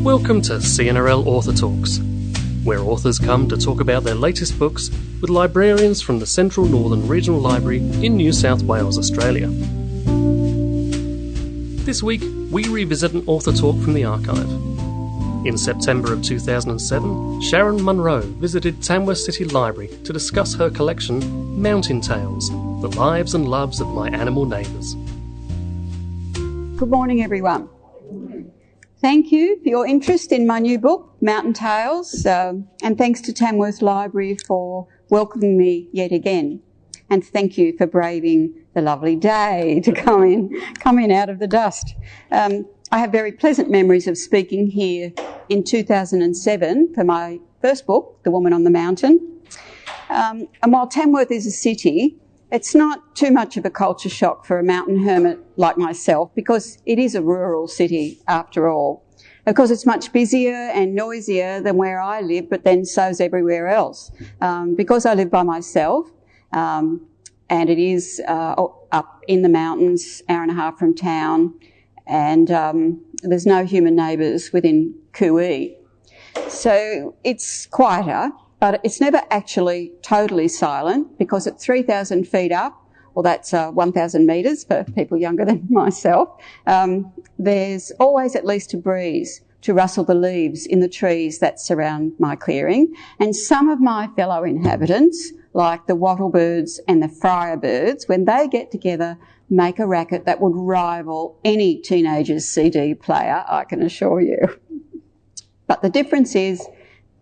Welcome to CNRL Author Talks, where authors come to talk about their latest books with librarians from the Central Northern Regional Library in New South Wales, Australia. This week, we revisit an author talk from the archive. In September of 2007, Sharyn Munro visited Tamworth City Library to discuss her collection, Mountain Tales, The Lives and Loves of My Animal Neighbours. Good morning, everyone. Thank you for your interest in my new book, Mountain Tales, and thanks to Tamworth Library for welcoming me yet again. And thank you for braving the lovely day to come in out of the dust. I have very pleasant memories of speaking here in 2007 for my first book, The Woman on the Mountain. And while Tamworth is a city, it's not too much of a culture shock for a mountain hermit like myself, because it is a rural city after all. Of course, it's much busier and noisier than where I live, but then so's everywhere else. Because I live by myself, and it is up in the mountains, hour and a half from town, and there's no human neighbours within cooee. So it's quieter, but it's never actually totally silent, because at 3,000 feet up, well, that's 1,000 metres for people younger than myself, there's always at least a breeze to rustle the leaves in the trees that surround my clearing. And some of my fellow inhabitants, like the wattlebirds and the friarbirds, when they get together, make a racket that would rival any teenager's CD player, I can assure you. But the difference is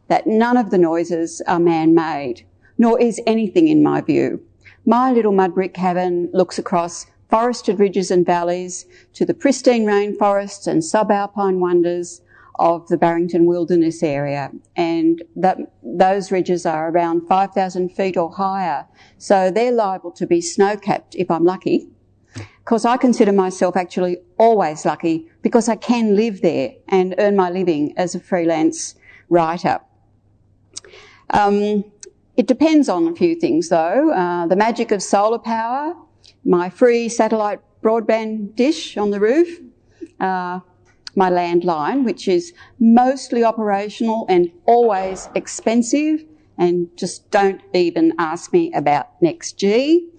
that none of the noises are man-made, nor is anything in my view. My little mud brick cabin looks across forested ridges and valleys to the pristine rainforests and subalpine wonders of the Barrington Wilderness area, and those ridges are around 5,000 feet or higher, so they're liable to be snow-capped if I'm lucky. Because I consider myself actually always lucky, because I can live there and earn my living as a freelance writer. It depends on a few things though. The magic of solar power, my free satellite broadband dish on the roof, my landline, which is mostly operational and always expensive, and just don't even ask me about next G.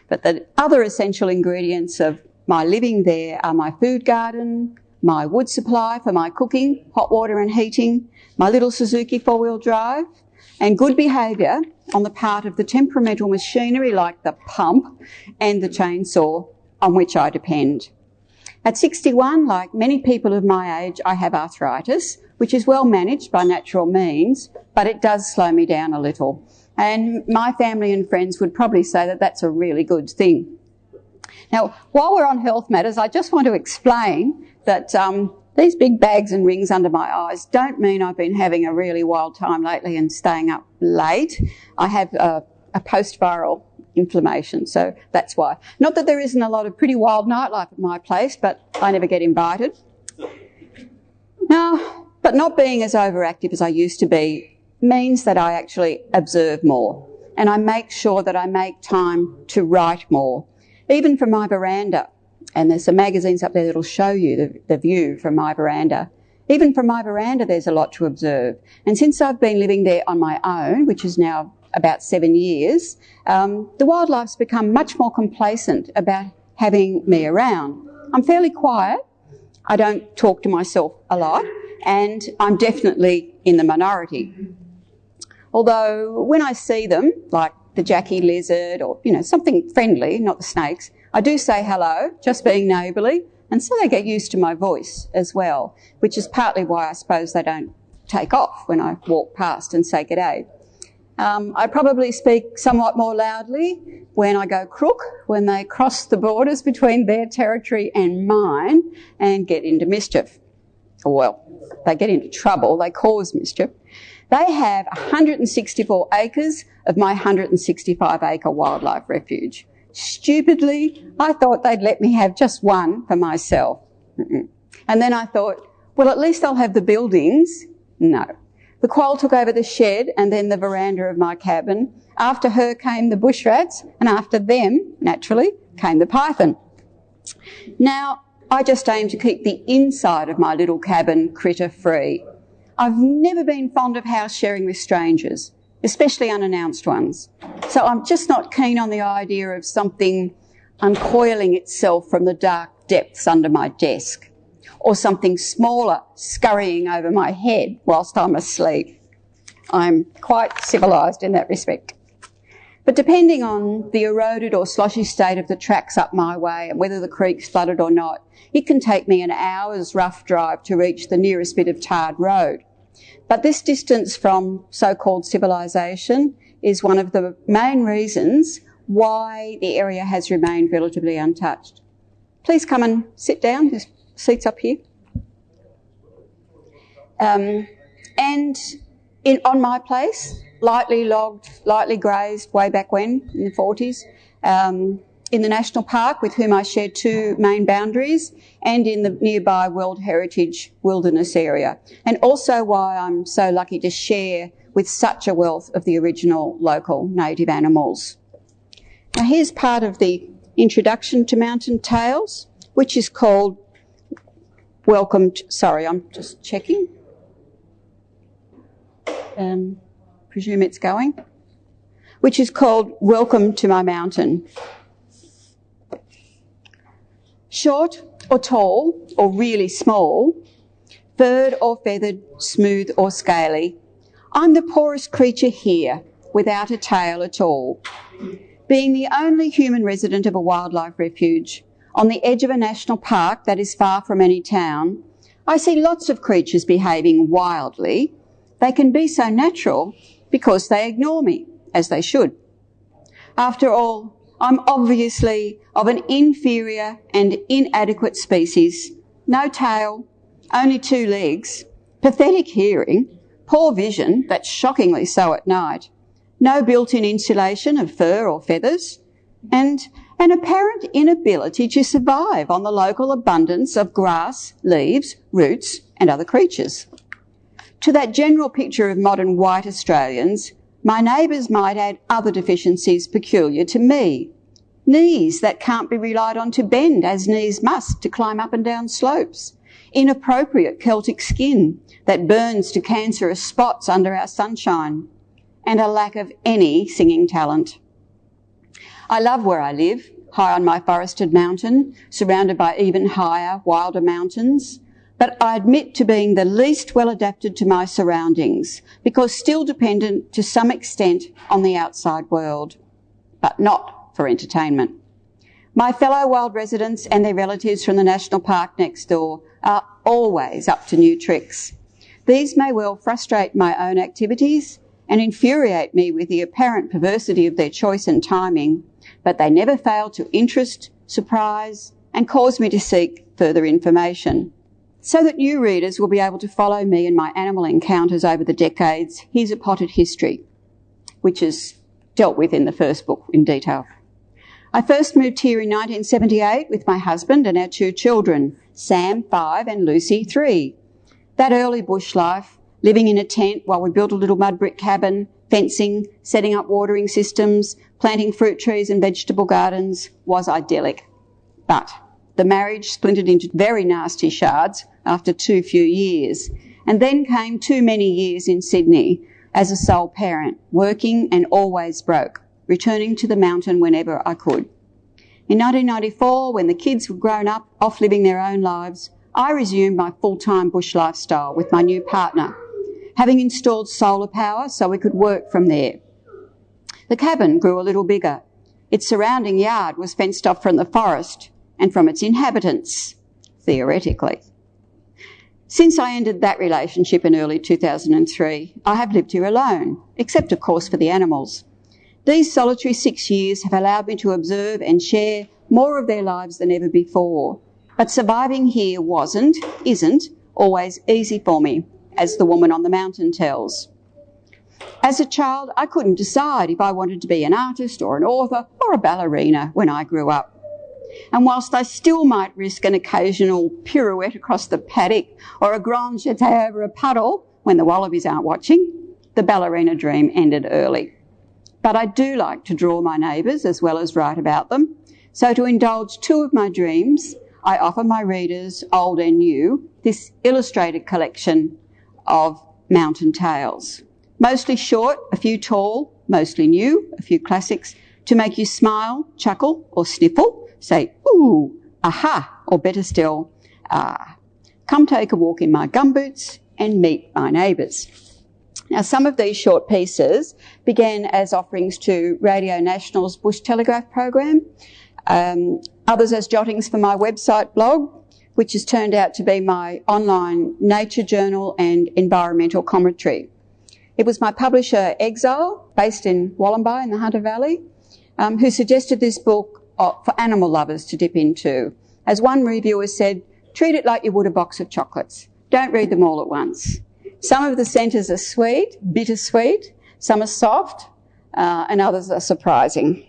But the other essential ingredients of my living there are my food garden, my wood supply for my cooking, hot water and heating, my little Suzuki four-wheel drive, and good behaviour on the part of the temperamental machinery like the pump and the chainsaw on which I depend. At 61, like many people of my age, I have arthritis, which is well managed by natural means, but it does slow me down a little. And my family and friends would probably say that that's a really good thing. Now, while we're on health matters, I just want to explain that these big bags and rings under my eyes don't mean I've been having a really wild time lately and staying up late. I have a post-viral inflammation, so that's why. Not that there isn't a lot of pretty wild nightlife at my place, but I never get invited. Now, but not being as overactive as I used to be means that I actually observe more, and I make sure that I make time to write more, even from my veranda. And there's some magazines up there that'll show you the view from my veranda. Even from my veranda, there's a lot to observe. And since I've been living there on my own, which is now about 7 years, the wildlife's become much more complacent about having me around. I'm fairly quiet. I don't talk to myself a lot, and I'm definitely in the minority. Although when I see them, like the Jackie lizard or, something friendly, not the snakes, I do say hello, just being neighbourly, and so they get used to my voice as well, which is partly why I suppose they don't take off when I walk past and say g'day. I probably speak somewhat more loudly when I go crook, when they cross the borders between their territory and mine and get into mischief. Well, they get into trouble, they cause mischief. They have 164 acres of my 165-acre wildlife refuge. Stupidly, I thought they'd let me have just one for myself. And then I thought, well, at least I'll have the buildings. No. The quoll took over the shed and then the veranda of my cabin. After her came the bush rats, and after them, naturally, came the python. Now, I just aim to keep the inside of my little cabin critter-free. I've never been fond of house sharing with strangers, especially unannounced ones. So I'm just not keen on the idea of something uncoiling itself from the dark depths under my desk, or something smaller scurrying over my head whilst I'm asleep. I'm quite civilised in that respect. But depending on the eroded or sloshy state of the tracks up my way and whether the creek's flooded or not, it can take me an hour's rough drive to reach the nearest bit of tarred road. But this distance from so-called civilisation is one of the main reasons why the area has remained relatively untouched. Please come and sit down. There's seats up here. On my place, lightly logged, lightly grazed way back when, in the 40s, in the National Park with whom I share two main boundaries, and in the nearby World Heritage Wilderness area, and also why I'm so lucky to share with such a wealth of the original local native animals. Now here's part of the introduction to Mountain Tales, which is called I'm just checking. Presume it's going. Which is called Welcome to My Mountain. Short or tall or really small, furred or feathered, smooth or scaly, I'm the poorest creature here without a tail at all. Being the only human resident of a wildlife refuge on the edge of a national park that is far from any town, I see lots of creatures behaving wildly. They can be so natural because they ignore me, as they should. After all, I'm obviously of an inferior and inadequate species, no tail, only 2 legs, pathetic hearing, poor vision, that's shockingly so at night, no built-in insulation of fur or feathers, and an apparent inability to survive on the local abundance of grass, leaves, roots and other creatures. To that general picture of modern white Australians, my neighbours might add other deficiencies peculiar to me. Knees that can't be relied on to bend, as knees must, to climb up and down slopes. Inappropriate Celtic skin that burns to cancerous spots under our sunshine. And a lack of any singing talent. I love where I live, high on my forested mountain, surrounded by even higher, wilder mountains. But I admit to being the least well adapted to my surroundings, because still dependent to some extent on the outside world, but not for entertainment. My fellow wild residents and their relatives from the national park next door are always up to new tricks. These may well frustrate my own activities and infuriate me with the apparent perversity of their choice and timing, but they never fail to interest, surprise, and cause me to seek further information. So that new readers will be able to follow me in my animal encounters over the decades, here's a potted history, which is dealt with in the first book in detail. I first moved here in 1978 with my husband and our 2 children, Sam, 5, and Lucy, 3. That early bush life, living in a tent while we built a little mud brick cabin, fencing, setting up watering systems, planting fruit trees and vegetable gardens, was idyllic. But the marriage splintered into very nasty shards after too few years, and then came too many years in Sydney as a sole parent, working and always broke, returning to the mountain whenever I could. In 1994, when the kids were grown up, off living their own lives, I resumed my full-time bush lifestyle with my new partner, having installed solar power so we could work from there. The cabin grew a little bigger. Its surrounding yard was fenced off from the forest and from its inhabitants, theoretically. Since I ended that relationship in early 2003, I have lived here alone, except of course for the animals. These solitary 6 years have allowed me to observe and share more of their lives than ever before. But surviving here isn't always easy for me, as the woman on the mountain tells. As a child, I couldn't decide if I wanted to be an artist or an author or a ballerina when I grew up. And whilst I still might risk an occasional pirouette across the paddock or a grand jeté over a puddle when the wallabies aren't watching, the ballerina dream ended early. But I do like to draw my neighbours as well as write about them. So to indulge 2 of my dreams, I offer my readers, old and new, this illustrated collection of mountain tales. Mostly short, a few tall, mostly new, a few classics, to make you smile, chuckle or sniffle, say, ooh, aha, or better still, ah. Come take a walk in my gumboots and meet my neighbours. Now, some of these short pieces began as offerings to Radio National's Bush Telegraph program, others as jottings for my website blog, which has turned out to be my online nature journal and environmental commentary. It was my publisher, Exile, based in Wollombi in the Hunter Valley, who suggested this book for animal lovers to dip into. As one reviewer said, treat it like you would a box of chocolates. Don't read them all at once. Some of the centres are sweet, bittersweet, some are soft, and others are surprising.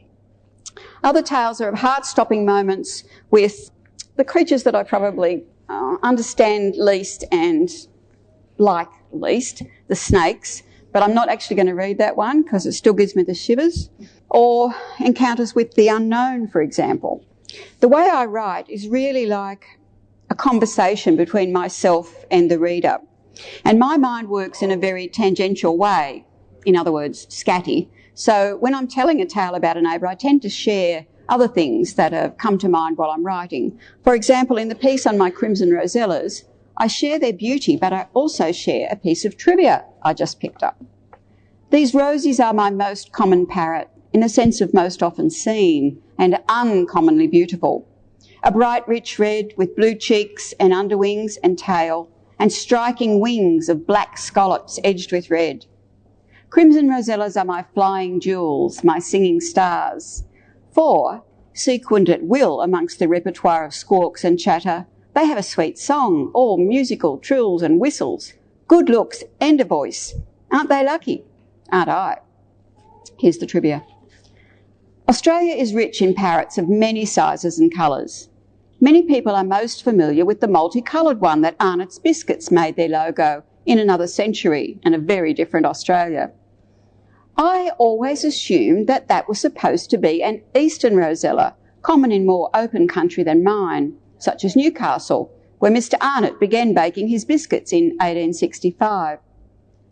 Other tales are of heart-stopping moments with the creatures that I probably understand least and like least, the snakes, but I'm not actually going to read that one because it still gives me the shivers. Or encounters with the unknown, for example. The way I write is really like a conversation between myself and the reader. And my mind works in a very tangential way, in other words, scatty. So when I'm telling a tale about a neighbour, I tend to share other things that have come to mind while I'm writing. For example, in the piece on my crimson rosellas, I share their beauty, but I also share a piece of trivia I just picked up. These rosies are my most common parrot, in the sense of most often seen and uncommonly beautiful. A bright, rich red with blue cheeks and underwings and tail, and striking wings of black scallops edged with red. Crimson rosellas are my flying jewels, my singing stars. For, sequined at will amongst the repertoire of squawks and chatter, they have a sweet song, all musical trills and whistles, good looks and a voice. Aren't they lucky? Aren't I? Here's the trivia. Australia is rich in parrots of many sizes and colours. Many people are most familiar with the multicoloured one that Arnott's Biscuits made their logo in another century and a very different Australia. I always assumed that that was supposed to be an eastern rosella, common in more open country than mine, such as Newcastle, where Mr. Arnott began baking his biscuits in 1865.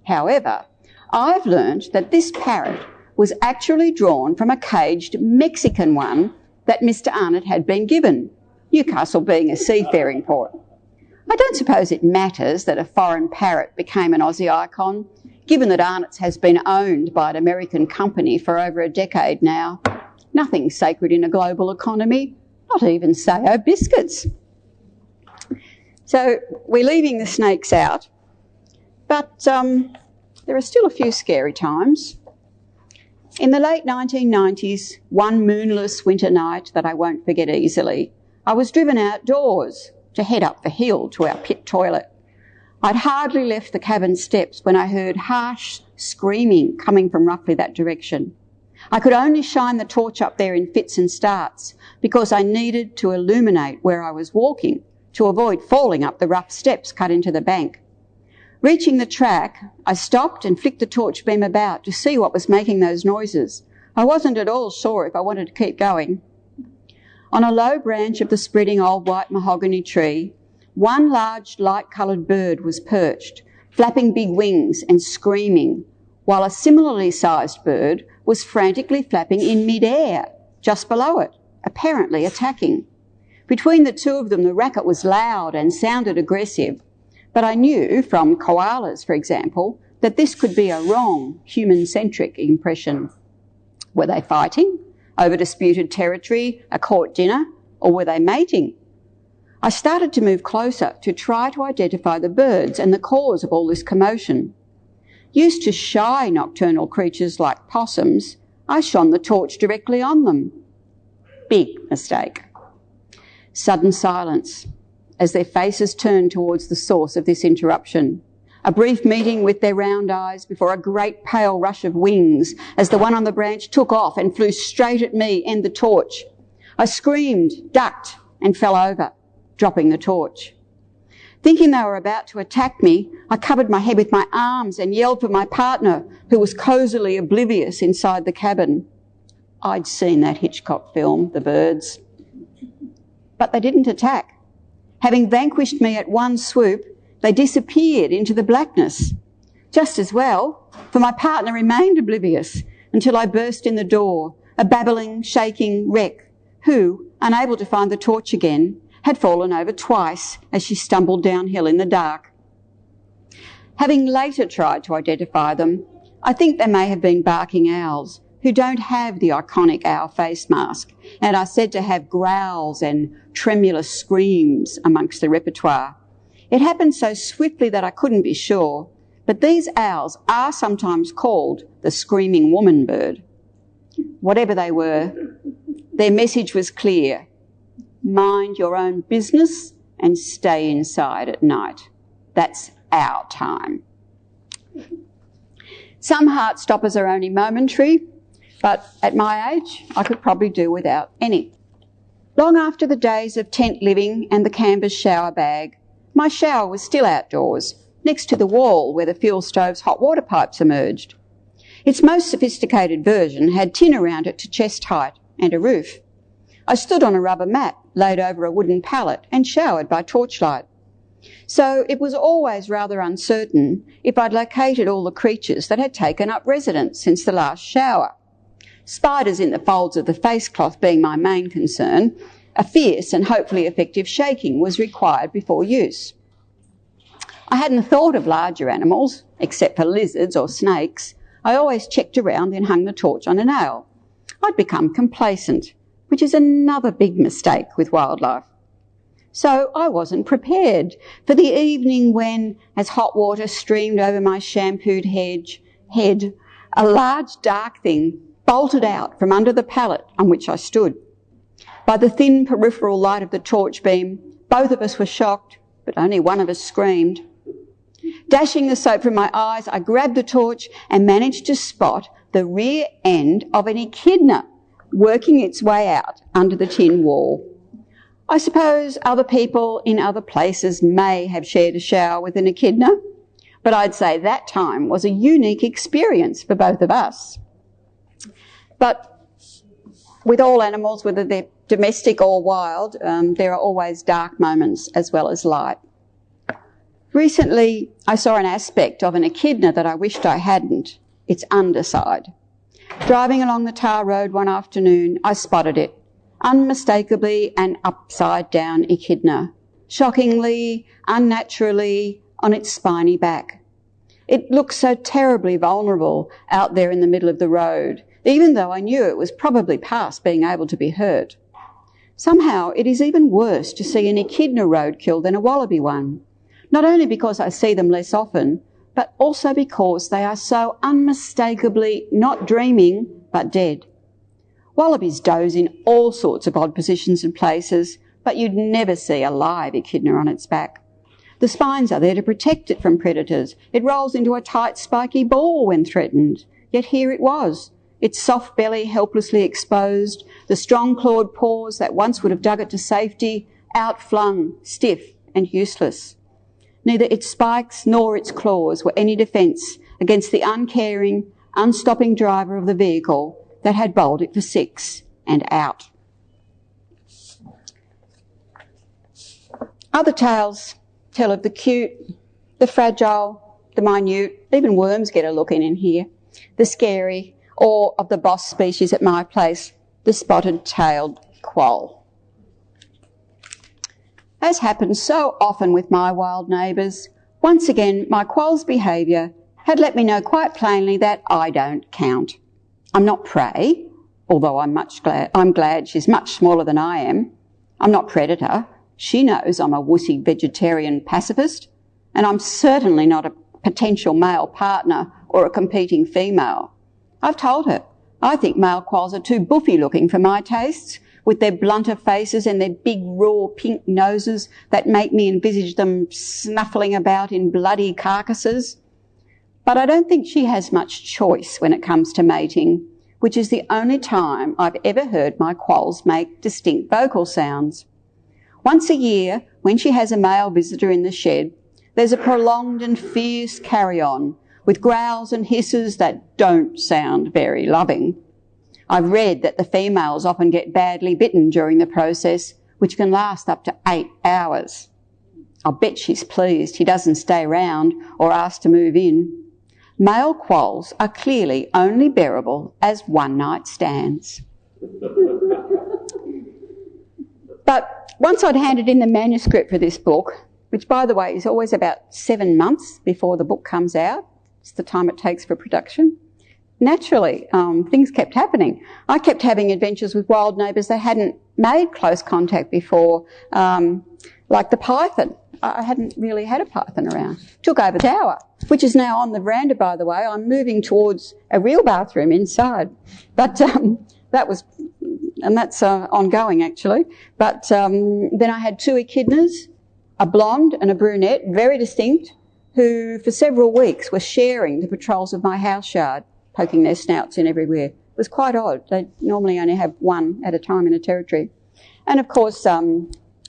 However, I've learnt that this parrot was actually drawn from a caged Mexican one that Mr. Arnott had been given, Newcastle being a seafaring port. I don't suppose it matters that a foreign parrot became an Aussie icon, given that Arnott's has been owned by an American company for over a decade now. Nothing's sacred in a global economy, not even Sayo biscuits. So we're leaving the snakes out, but there are still a few scary times. In the late 1990s, one moonless winter night that I won't forget easily, I was driven outdoors to head up the hill to our pit toilet. I'd hardly left the cabin steps when I heard harsh screaming coming from roughly that direction. I could only shine the torch up there in fits and starts because I needed to illuminate where I was walking to avoid falling up the rough steps cut into the bank. Reaching the track, I stopped and flicked the torch beam about to see what was making those noises. I wasn't at all sure if I wanted to keep going. On a low branch of the spreading old white mahogany tree, one large light-coloured bird was perched, flapping big wings and screaming, while a similarly sized bird was frantically flapping in mid-air, just below it, apparently attacking. Between the two of them, the racket was loud and sounded aggressive, but I knew from koalas, for example, that this could be a wrong, human-centric impression. Were they fighting over disputed territory, a court dinner, or were they mating? I started to move closer to try to identify the birds and the cause of all this commotion. Used to shy nocturnal creatures like possums, I shone the torch directly on them. Big mistake. Sudden silence as their faces turned towards the source of this interruption. A brief meeting with their round eyes before a great pale rush of wings as the one on the branch took off and flew straight at me and the torch. I screamed, ducked and fell over, dropping the torch. Thinking they were about to attack me, I covered my head with my arms and yelled for my partner, who was cosily oblivious inside the cabin. I'd seen that Hitchcock film, The Birds. But they didn't attack. Having vanquished me at one swoop, they disappeared into the blackness. Just as well, for my partner remained oblivious until I burst in the door, a babbling, shaking wreck who, unable to find the torch again, had fallen over twice as she stumbled downhill in the dark. Having later tried to identify them, I think they may have been barking owls who don't have the iconic owl face mask and are said to have growls and tremulous screams amongst the repertoire. It happened so swiftly that I couldn't be sure, but these owls are sometimes called the screaming woman bird. Whatever they were, their message was clear. Mind your own business and stay inside at night. That's our time. Some heart stoppers are only momentary, but at my age, I could probably do without any. Long after the days of tent living and the canvas shower bag, my shower was still outdoors, next to the wall where the fuel stove's hot water pipes emerged. Its most sophisticated version had tin around it to chest height and a roof. I stood on a rubber mat laid over a wooden pallet and showered by torchlight. So it was always rather uncertain if I'd located all the creatures that had taken up residence since the last shower. Spiders in the folds of the face cloth being my main concern, a fierce and hopefully effective shaking was required before use. I hadn't thought of larger animals, except for lizards or snakes. I always checked around and hung the torch on a nail. I'd become complacent, which is another big mistake with wildlife. So I wasn't prepared for the evening when, as hot water streamed over my shampooed head, a large dark thing bolted out from under the pallet on which I stood. By the thin peripheral light of the torch beam, both of us were shocked, but only one of us screamed. Dashing the soap from my eyes, I grabbed the torch and managed to spot the rear end of an echidna working its way out under the tin wall. I suppose other people in other places may have shared a shower with an echidna, but I'd say that time was a unique experience for both of us. But with all animals, whether they're domestic or wild, there are always dark moments as well as light. Recently, I saw an aspect of an echidna that I wished I hadn't, its underside. Driving along the tar road one afternoon, I spotted it, unmistakably an upside-down echidna, shockingly, unnaturally, on its spiny back. It looked so terribly vulnerable out there in the middle of the road, even though I knew it was probably past being able to be hurt. Somehow, it is even worse to see an echidna roadkill than a wallaby one, not only because I see them less often, but also because they are so unmistakably not dreaming, but dead. Wallabies doze in all sorts of odd positions and places, but you'd never see a live echidna on its back. The spines are there to protect it from predators. It rolls into a tight, spiky ball when threatened. Yet here it was, its soft belly helplessly exposed, the strong clawed paws that once would have dug it to safety, outflung, stiff and useless. Neither its spikes nor its claws were any defence against the uncaring, unstopping driver of the vehicle that had bowled it for 6 and out. Other tales tell of the cute, the fragile, the minute, even worms get a look in here, the scary, or of the boss species at my place, the spotted-tailed quoll. As happens so often with my wild neighbours, once again my quoll's behaviour had let me know quite plainly that I don't count. I'm not prey, although I'm glad she's much smaller than I am. I'm not predator. She knows I'm a wussy vegetarian pacifist, and I'm certainly not a potential male partner or a competing female. I've told her I think male quolls are too buffy looking for my tastes, with their blunter faces and their big raw pink noses that make me envisage them snuffling about in bloody carcasses. But I don't think she has much choice when it comes to mating, which is the only time I've ever heard my quolls make distinct vocal sounds. Once a year, when she has a male visitor in the shed, there's a prolonged and fierce carry-on with growls and hisses that don't sound very loving. I've read that the females often get badly bitten during the process, which can last up to 8 hours. I'll bet she's pleased he doesn't stay round or ask to move in. Male quarrels are clearly only bearable as one-night stands. But once I'd handed in the manuscript for this book, which, by the way, is always about 7 months before the book comes out, it's the time it takes for production, naturally, things kept happening. I kept having adventures with wild neighbours that hadn't made close contact before, like the python. I hadn't really had a python around. Took over the tower, which is now on the veranda, by the way. I'm moving towards a real bathroom inside. But that's ongoing, actually. But then I had 2 echidnas, a blonde and a brunette, very distinct, who for several weeks were sharing the patrols of my house yard, poking their snouts in everywhere. It was quite odd. They normally only have one at a time in a territory. And, of course,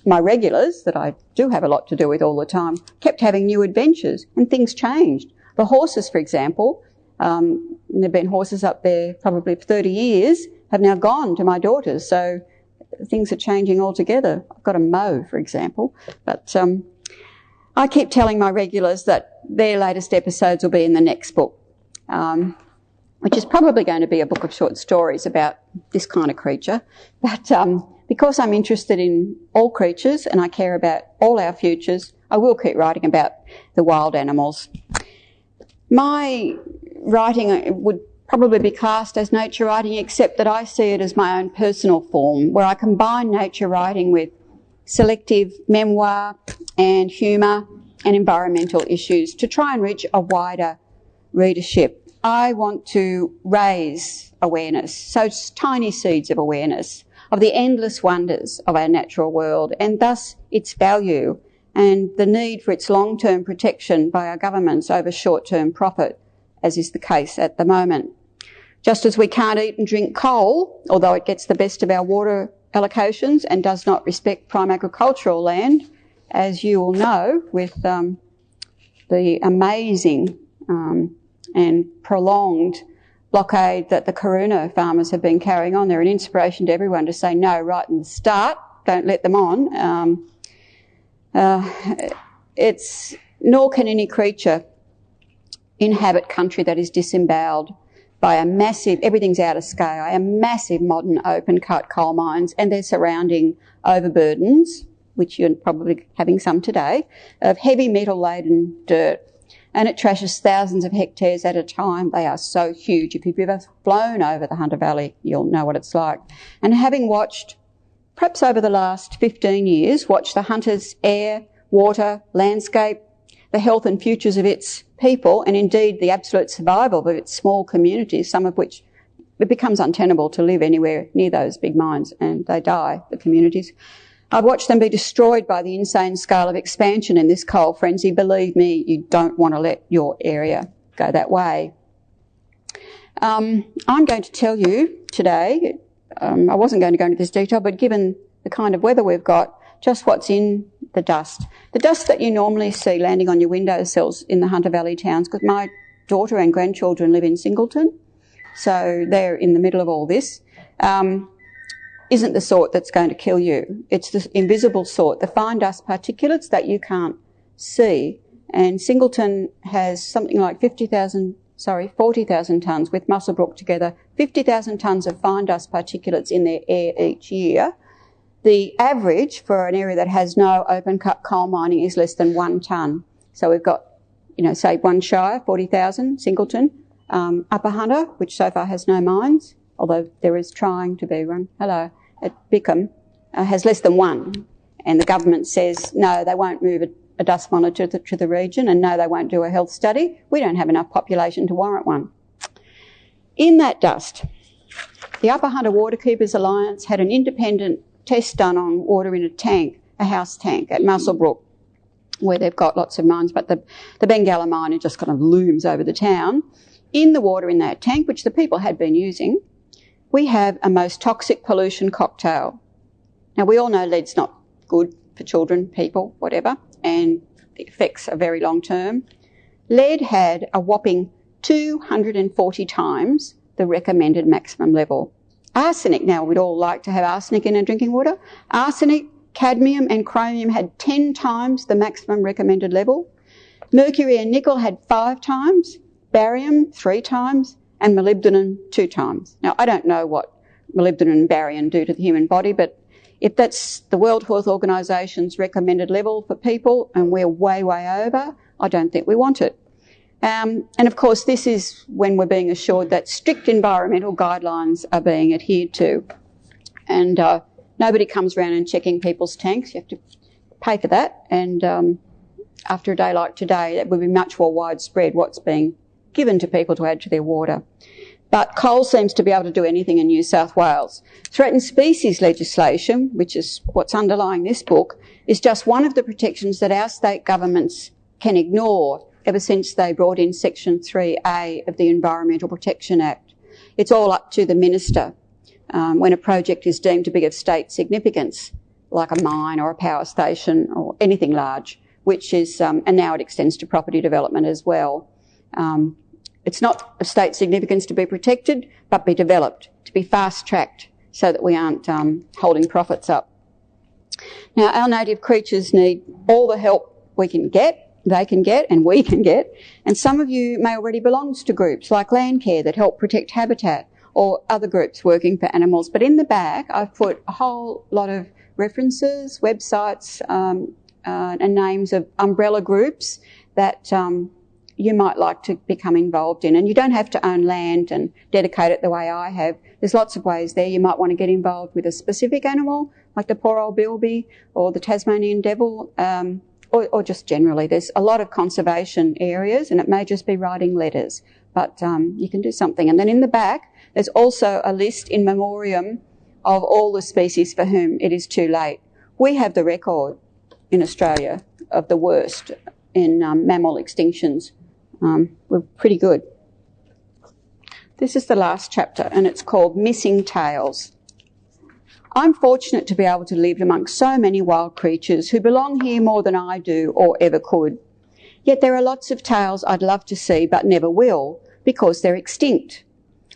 my regulars, that I do have a lot to do with all the time, kept having new adventures and things changed. The horses, for example, there have been horses up there probably for 30 years, have now gone to my daughters, so things are changing altogether. I've got a mow, for example, but I keep telling my regulars that their latest episodes will be in the next book, which is probably going to be a book of short stories about this kind of creature. But because I'm interested in all creatures and I care about all our futures, I will keep writing about the wild animals. My writing would probably be classed as nature writing, except that I see it as my own personal form, where I combine nature writing with selective memoir and humour and environmental issues to try and reach a wider readership. I want to raise awareness, so tiny seeds of awareness, of the endless wonders of our natural world and thus its value and the need for its long-term protection by our governments over short-term profit, as is the case at the moment. Just as we can't eat and drink coal, although it gets the best of our water allocations and does not respect prime agricultural land, as you will know with the amazing and prolonged blockade that the Karuna farmers have been carrying on. They're an inspiration to everyone to say no right in the start. Don't let them on. Nor can any creature inhabit country that is disemboweled by a massive, everything's out of scale, a massive modern open-cut coal mines and their surrounding overburdens, which you're probably having some today, of heavy metal-laden dirt. And it trashes thousands of hectares at a time. They are so huge. If you've ever flown over the Hunter Valley, you'll know what it's like. And having watched, perhaps over the last 15 years, watched the Hunter's air, water, landscape, the health and futures of its people, and indeed the absolute survival of its small communities, some of which it becomes untenable to live anywhere near those big mines, and they die, the communities. I've watched them be destroyed by the insane scale of expansion in this coal frenzy. Believe me, you don't want to let your area go that way. I'm going to tell you today, I wasn't going to go into this detail, but given the kind of weather we've got, just what's in the dust. The dust that you normally see landing on your windowsills in the Hunter Valley towns, because my daughter and grandchildren live in Singleton, so they're in the middle of all this. Isn't the sort that's going to kill you. It's the invisible sort, the fine dust particulates that you can't see. And Singleton has something like 40,000 tonnes with Muswellbrook together, 50,000 tonnes of fine dust particulates in their air each year. The average for an area that has no open-cut coal mining is less than 1 tonne. So we've got, say one Shire, 40,000, Singleton, Upper Hunter, which so far has no mines, although there is trying to be one, at Bickham, has less than 1. And the government says, no, they won't move a dust monitor to the region, and no, they won't do a health study. We don't have enough population to warrant one. In that dust, the Upper Hunter Waterkeepers Alliance had an independent test done on water in a tank, a house tank at Muswellbrook, where they've got lots of mines, but the Bengalla mine, it just kind of looms over the town. In the water in that tank, which the people had been using, we have a most toxic pollution cocktail. Now, we all know lead's not good for children, people, whatever, and the effects are very long term. Lead had a whopping 240 times the recommended maximum level. Arsenic, now we'd all like to have arsenic in our drinking water. Arsenic Cadmium and chromium had 10 times the maximum recommended level. Mercury and nickel had 5 times, barium 3 times, and molybdenum 2 times. Now, I don't know what molybdenum and barium do to the human body, but if that's the World Health Organisation's recommended level for people and we're way, way over, I don't think we want it. And of course, this is when we're being assured that strict environmental guidelines are being adhered to. And nobody comes around and checking people's tanks. You have to pay for that. And after a day like today, it would be much more widespread what's being given to people to add to their water. But coal seems to be able to do anything in New South Wales. Threatened species legislation, which is what's underlying this book, is just one of the protections that our state governments can ignore ever since they brought in Section 3A of the Environmental Protection Act. It's all up to the minister when a project is deemed to be of state significance, like a mine or a power station or anything large, which is, and now it extends to property development as well. It's not of state significance to be protected, but be developed, to be fast-tracked so that we aren't holding profits up. Now, our native creatures need all the help we can get, they can get, and we can get. And some of you may already belong to groups like Landcare that help protect habitat, or other groups working for animals. But in the back, I've put a whole lot of references, websites, and names of umbrella groups that you might like to become involved in. And you don't have to own land and dedicate it the way I have. There's lots of ways there. You might want to get involved with a specific animal, like the poor old bilby or the Tasmanian devil, or just generally. There's a lot of conservation areas, and it may just be writing letters, but you can do something. And then in the back, there's also a list in memoriam of all the species for whom it is too late. We have the record in Australia of the worst in mammal extinctions. We're pretty good. This is the last chapter, and it's called Missing Tales. I'm fortunate to be able to live amongst so many wild creatures who belong here more than I do or ever could. Yet there are lots of tales I'd love to see but never will because they're extinct,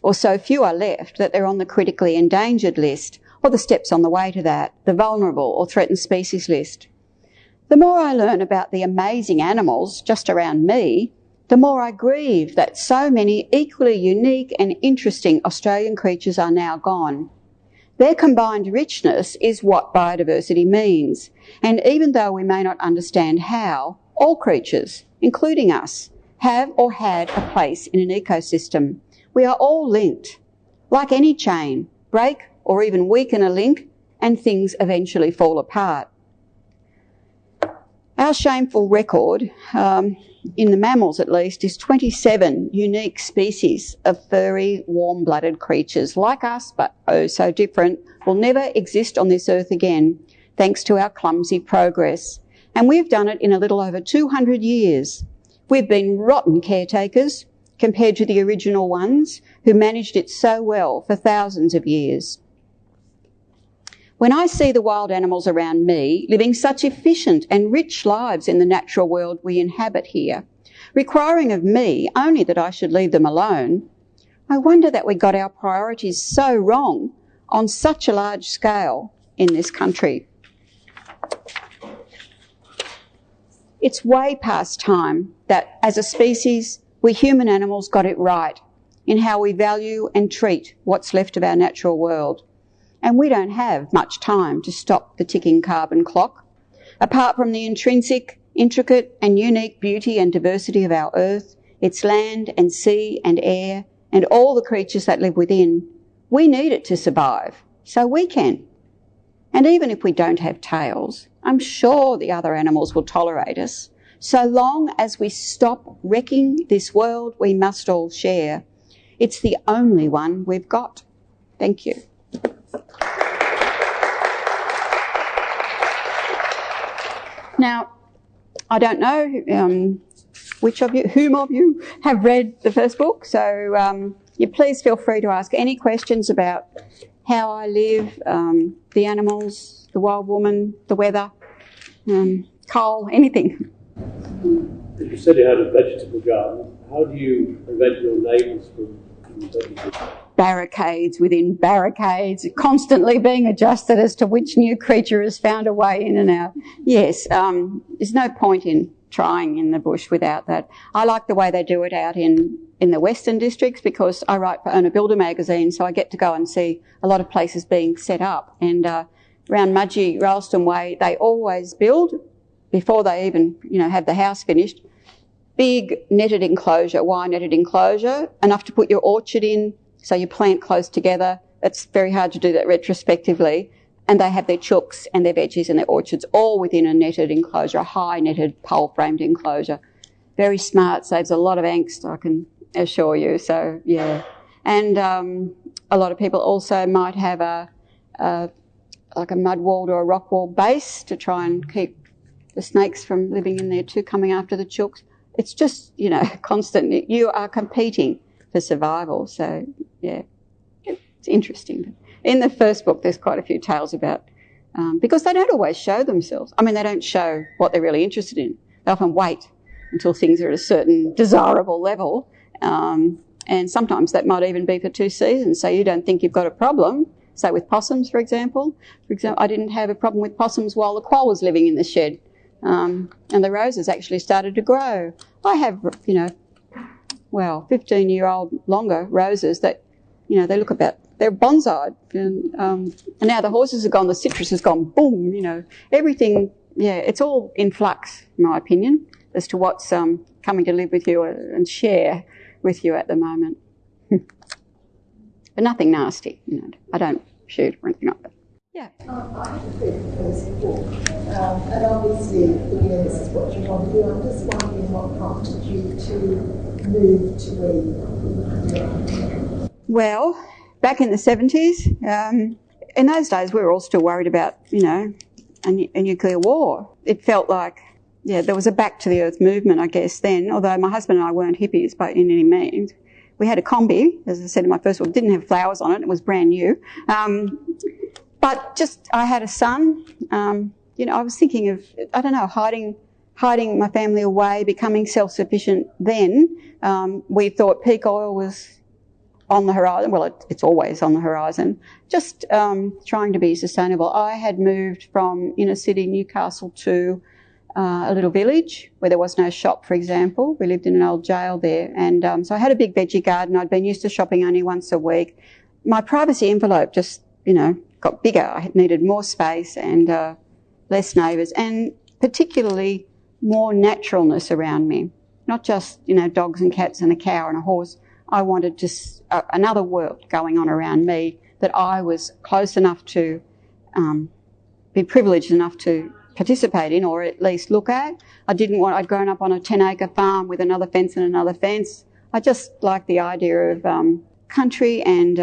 or so few are left that they're on the critically endangered list, or the steps on the way to that, the vulnerable or threatened species list. The more I learn about the amazing animals just around me, the more I grieve that so many equally unique and interesting Australian creatures are now gone. Their combined richness is what biodiversity means, and even though we may not understand how, all creatures, including us, have or had a place in an ecosystem. We are all linked. Like any chain, break or even weaken a link and things eventually fall apart. Our shameful record, in the mammals at least, is 27 unique species of furry, warm-blooded creatures like us, but oh so different, will never exist on this earth again, thanks to our clumsy progress. And we've done it in a little over 200 years. We've been rotten caretakers compared to the original ones who managed it so well for thousands of years. When I see the wild animals around me living such efficient and rich lives in the natural world we inhabit here, requiring of me only that I should leave them alone, I wonder that we got our priorities so wrong on such a large scale in this country. It's way past time that, as a species, we human animals got it right in how we value and treat what's left of our natural world. And we don't have much time to stop the ticking carbon clock. Apart from the intrinsic, intricate and unique beauty and diversity of our earth, its land and sea and air, and all the creatures that live within, we need it to survive, so we can. And even if we don't have tails, I'm sure the other animals will tolerate us, so long as we stop wrecking this world we must all share. It's the only one we've got. Thank you. Now, I don't know whom of you have read the first book, so you please feel free to ask any questions about how I live, the animals, the wild woman, the weather, coal, anything. You said you had a vegetable garden. How do you prevent your neighbours from vegetables? barricades within barricades, constantly being adjusted as to which new creature has found a way in and out. Yes, there's no point in trying in the bush without that. I like the way they do it out in the Western districts because I write for Owner Builder magazine, so I get to go and see a lot of places being set up. And around Mudgee, Ralston Way, they always build, before they even, have the house finished, big netted enclosure, wire netted enclosure, enough to put your orchard in, so you plant close together. It's very hard to do that retrospectively. And they have their chooks and their veggies and their orchards all within a netted enclosure, a high netted pole-framed enclosure. Very smart, saves a lot of angst, I can assure you. So, yeah. And a lot of people also might have like a mud walled or a rock wall base to try and keep the snakes from living in there too, coming after the chooks. It's just, constant. You are competing for survival. So, yeah, it's interesting. In the first book, there's quite a few tales about, because they don't always show themselves. I mean, they don't show what they're really interested in. They often wait until things are at a certain desirable level. And sometimes that might even be for 2 seasons. So you don't think you've got a problem. Say with possums, for example. I didn't have a problem with possums while the quoll was living in the shed. And the roses actually started to grow. I have, 15-year-old longer roses that, they look about, they're bonsai. And now the horses are gone, the citrus has gone, boom, everything, it's all in flux, in my opinion, as to what's coming to live with you and share with you at the moment. But nothing nasty, I don't shoot or anything like that. Yeah. I have read the first book, and obviously, this is what you want to do. I'm just wondering what prompted you to move to where you are. Well, back in the 70s, in those days we were all still worried about, a nuclear war. It felt like, there was a back to the earth movement, I guess, then, although my husband and I weren't hippies by any means. We had a combi, as I said in my first book, didn't have flowers on it, it was brand new. But I had a son, I was thinking of, hiding my family away, becoming self-sufficient then. We thought peak oil was on the horizon. Well, it's always on the horizon. Just trying to be sustainable. I had moved from inner city Newcastle to a little village where there was no shop, for example. We lived in an old jail there. And so I had a big veggie garden. I'd been used to shopping only once a week. My privacy envelope just, got bigger. I needed more space and less neighbours and particularly more naturalness around me. Not just, dogs and cats and a cow and a horse. I wanted just another world going on around me that I was close enough to be privileged enough to participate in or at least look at. I'd grown up on a 10-acre farm with another fence and another fence. I just liked the idea of country and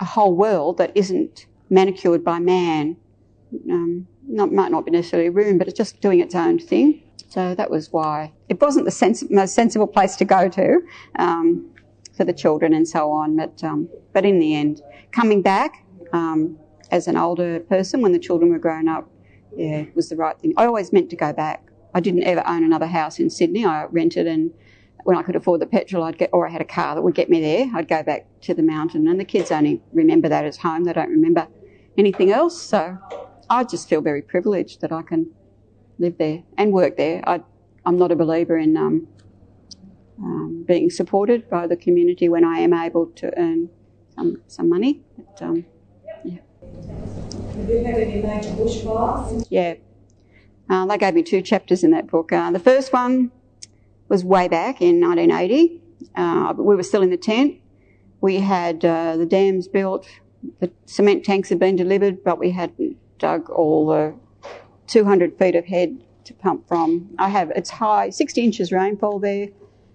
a whole world that isn't manicured by man. Might not be necessarily ruined, but it's just doing its own thing. So that was why it wasn't the most sensible place to go to for the children and so on. But in the end, coming back as an older person when the children were grown up, it was the right thing. I always meant to go back. I didn't ever own another house in Sydney. I rented, and when I could afford the petrol, or I had a car that would get me there, I'd go back to the mountain. And the kids only remember that as home. They don't remember anything else. So I just feel very privileged that I can live there and work there. I'm not a believer in being supported by the community when I am able to earn some money. But, Have you had any major bushfires? Yeah. They gave me 2 chapters in that book. The first one was way back in 1980. We were still in the tent. We had the dams built. The cement tanks had been delivered, but we hadn't dug all the 200 feet of head to pump from. It's high, 60 inches rainfall there.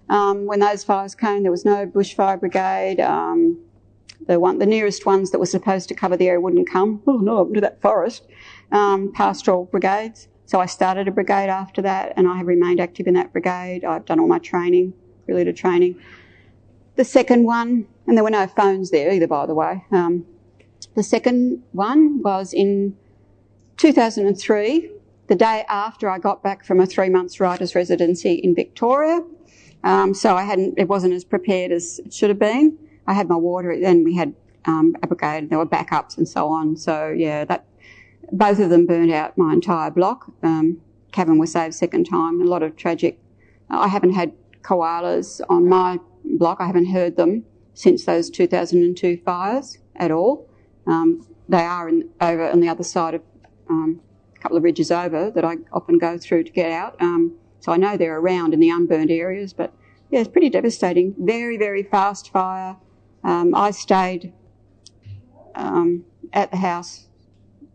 When those fires came, there was no bushfire brigade. The nearest ones that were supposed to cover the area wouldn't come. Oh no, up to that forest. Pastoral brigades. So I started a brigade after that, and I have remained active in that brigade. I've done all my training, related training. The second one, and there were no phones there either, by the way. The second one was in 2003, the day after I got back from a 3-month writer's residency in Victoria. So it wasn't as prepared as it should have been. I had my water, then we had a brigade, there were backups and so on. So, yeah, both of them burnt out my entire block. Cabin was saved second time, a lot of tragic. I haven't had koalas on my block. I haven't heard them since those 2002 fires at all. They are over on the other side of a couple of ridges over that I often go through to get out. So I know they're around in the unburnt areas, but yeah, it's pretty devastating. Very, very fast fire. I stayed at the house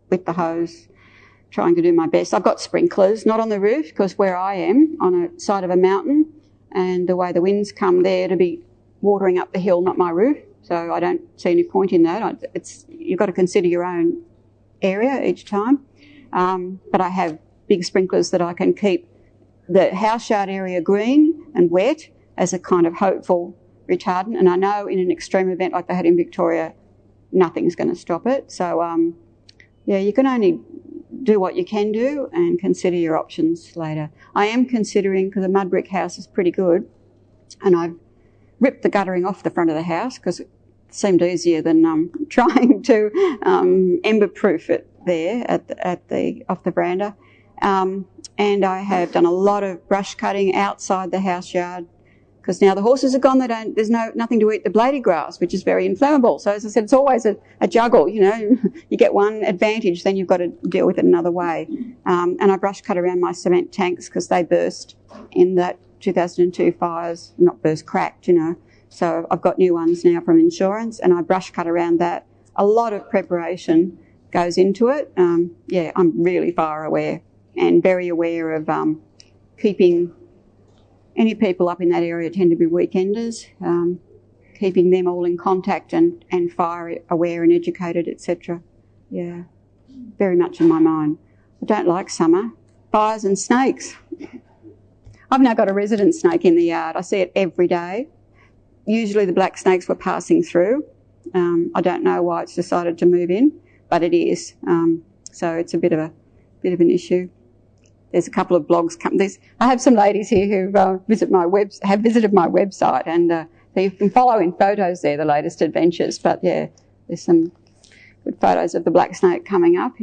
with the hose, trying to do my best. I've got sprinklers, not on the roof, because where I am, on a side of a mountain, and the way the winds come there to be watering up the hill, not my roof. So I don't see any point in that. You've got to consider your own area each time. But I have big sprinklers that I can keep the house yard area green and wet as a kind of hopeful retardant. And I know in an extreme event like they had in Victoria, nothing's going to stop it. So, yeah, you can only do what you can do and consider your options later. I am considering, because the mud brick house is pretty good, and I've ripped the guttering off the front of the house because it seemed easier than trying to ember-proof it there off the veranda. And I have done a lot of brush cutting outside the house yard, because now the horses are gone. There's nothing to eat the blady grass, which is very inflammable. So as I said, it's always a juggle. You know, you get one advantage, then you've got to deal with it another way. And I brush cut around my cement tanks because they burst in that 2002 fires. Not burst, cracked. You know. So I've got new ones now from insurance, and I brush cut around that. A lot of preparation goes into it. Yeah, I'm really fire aware and very aware of keeping any people up in that area tend to be weekenders, keeping them all in contact and fire aware and educated, etc. Yeah, very much in my mind. I don't like summer. Fires and snakes. I've now got a resident snake in the yard. I see it every day. Usually the black snakes were passing through. I don't know why it's decided to move in, but it is. So it's a bit of an issue. There's a couple of blogs. I have some ladies here who have visited my website, and so you can follow in photos there the latest adventures. But yeah, there's some good photos of the black snake coming up.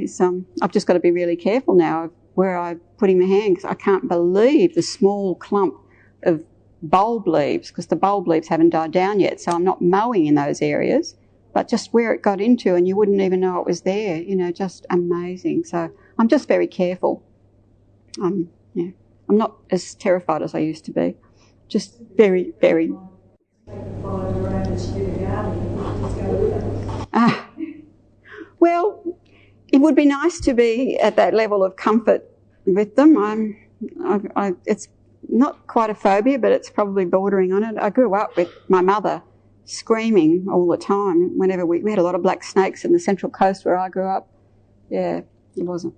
I've just got to be really careful now of where I'm putting my hand, because I can't believe the small clump of bulb leaves, because the bulb leaves haven't died down yet. So I'm not mowing in those areas, but just where it got into, and you wouldn't even know it was there. You know, just amazing. So I'm just very careful. Yeah, I'm not as terrified as I used to be. Just very, very. Well, it would be nice to be at that level of comfort with them. It's not quite a phobia, but it's probably bordering on it. I grew up with my mother screaming all the time. Whenever we had a lot of black snakes in the Central Coast where I grew up. Yeah. It wasn't.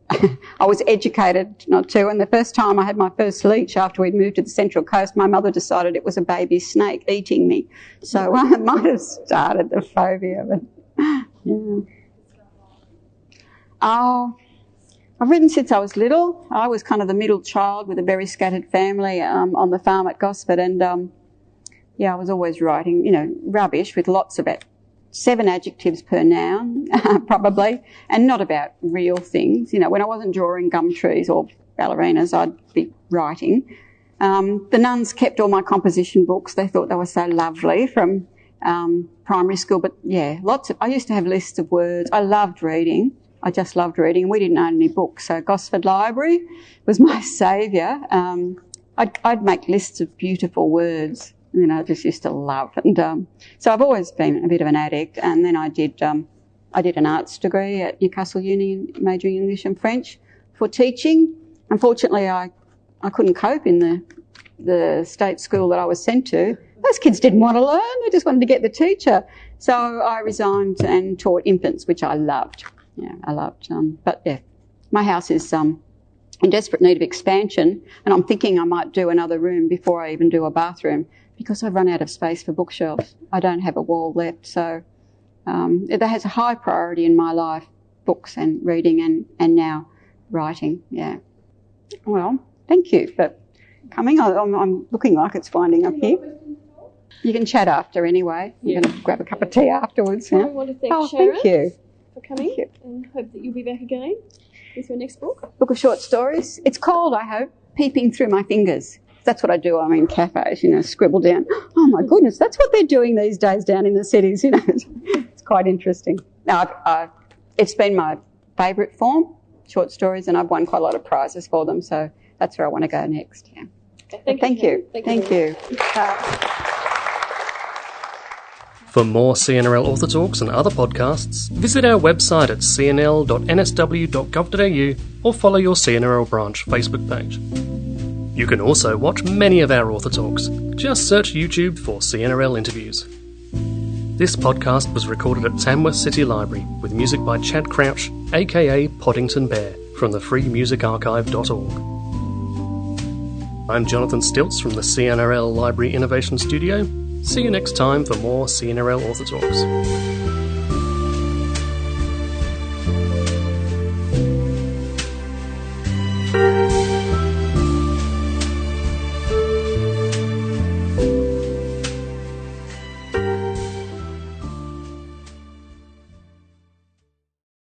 I was educated not to, and the first time I had my first leech after we'd moved to the Central Coast, my mother decided it was a baby snake eating me. So I might have started the phobia. But, yeah. Oh, I've written since I was little. I was kind of the middle child with a very scattered family on the farm at Gosford, and yeah, I was always writing, you know, rubbish with lots of it. 7 adjectives per noun, probably, and not about real things. You know, when I wasn't drawing gum trees or ballerinas, I'd be writing. The nuns kept all my composition books. They thought they were so lovely from primary school. But, yeah, I used to have lists of words. I loved reading. I just loved reading, and we didn't own any books. So Gosford Library was my saviour. I'd make lists of beautiful words. You know, I just used to love. And so I've always been a bit of an addict. And then I did an arts degree at Newcastle Uni, majoring in English and French for teaching. Unfortunately, I couldn't cope in the state school that I was sent to. Those kids didn't want to learn. They just wanted to get the teacher. So I resigned and taught infants, which I loved. Yeah, I loved. But, yeah, my house is in desperate need of expansion, and I'm thinking I might do another room before I even do a bathroom, because I've run out of space for bookshelves. I don't have a wall left. So that has a high priority in my life, books and reading and now writing, yeah. Well, thank you for coming. I'm looking like it's winding up here. You can chat after anyway. You're going to grab a cup of tea afterwards. I want to thank Sharyn thank you. for coming and hope that you'll be back again with your next book. Book of short stories. It's called, I hope, Peeping Through My Fingers. That's what I do. I'm in cafes, scribble down. Oh, my goodness, that's what they're doing these days down in the cities, It's quite interesting. Now, it's been my favourite form, short stories, and I've won quite a lot of prizes for them, so that's where I want to go next. Yeah. Thank you. Thank you. For more CNRL Author Talks and other podcasts, visit our website at cnl.nsw.gov.au or follow your CNRL branch Facebook page. You can also watch many of our Author Talks. Just search YouTube for CNRL interviews. This podcast was recorded at Tamworth City Library with music by Chad Crouch, aka Poddington Bear, from the freemusicarchive.org. I'm Jonathan Stilts from the CNRL Library Innovation Studio. See you next time for more CNRL Author Talks.